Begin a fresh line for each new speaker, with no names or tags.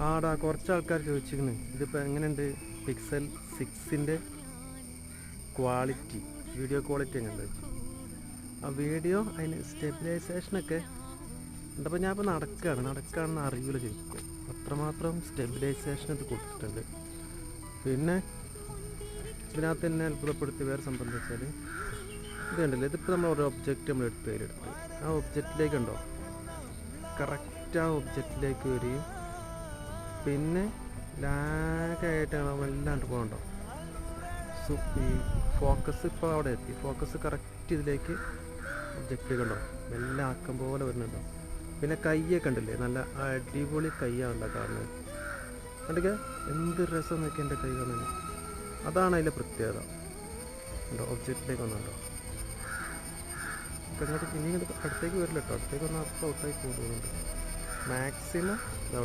ആടാ കുറച്ച് ആൾക്കാർ ചോദിച്ചിരുന്നു ഇതിപ്പോൾ എങ്ങനെയുണ്ട് പിക്സൽ 6ൻ്റെ ക്വാളിറ്റി, വീഡിയോ ക്വാളിറ്റി എങ്ങനെയുണ്ട്. ആ വീഡിയോ അതിന് സ്റ്റെബിലൈസേഷനൊക്കെ ഉണ്ടപ്പോൾ ഞാനിപ്പോൾ നടക്കുകയാണെന്ന് അറിയില്ല ശരിക്കും. അത്രമാത്രം സ്റ്റെബിലൈസേഷൻ ഇത് കൊടുത്തിട്ടുണ്ട്. പിന്നെ ഇതിനകത്ത് തന്നെ അത്ഭുതപ്പെടുത്തിയ വേറെ സംഭവം എന്താ വെച്ചാൽ ഇത് കണ്ടില്ലേ, ഇതിപ്പോൾ നമ്മൾ ഒരു ഒബ്ജക്റ്റ് നമ്മൾ എടുത്ത് ആ ഒബ്ജക്റ്റിലേക്ക് ഉണ്ടോ കറക്റ്റ് ആ ഒബ്ജക്റ്റിലേക്ക് വരികയും പിന്നെ ലാഗായിട്ടാണ് വല്ലാണ്ട് പോകണ്ടോ. ഈ ഫോക്കസ് ഇപ്പോൾ അവിടെ എത്തി, ഫോക്കസ് കറക്റ്റ് ഇതിലേക്ക് ഒബ്ജക്റ്റിലേക്ക് ഉണ്ടോ എല്ലാം ആക്കം പോലെ വരുന്നുണ്ടോ. പിന്നെ കയ്യൊക്കെ ഉണ്ടല്ലേ, നല്ല അടിപൊളി കയ്യാണല്ലോ കാണുന്നത്. കണ്ടിക്ക എന്ത് രസം നോക്കി എൻ്റെ കൈ കാണാൻ. അതാണ് അതിൻ്റെ പ്രത്യേകത. ഉണ്ടോ ഒബ്ജക്റ്റിലേക്ക് വന്നുണ്ടോ. ഇപ്പം ഇങ്ങോട്ട് ഇനി ഇങ്ങോട്ട് അടുത്തേക്ക് വരില്ല കേട്ടോ, അടുത്തേക്ക് വന്നാൽ അപ്പോൾ ഔട്ടായി പോകുന്നുണ്ട്. മാക്സിമം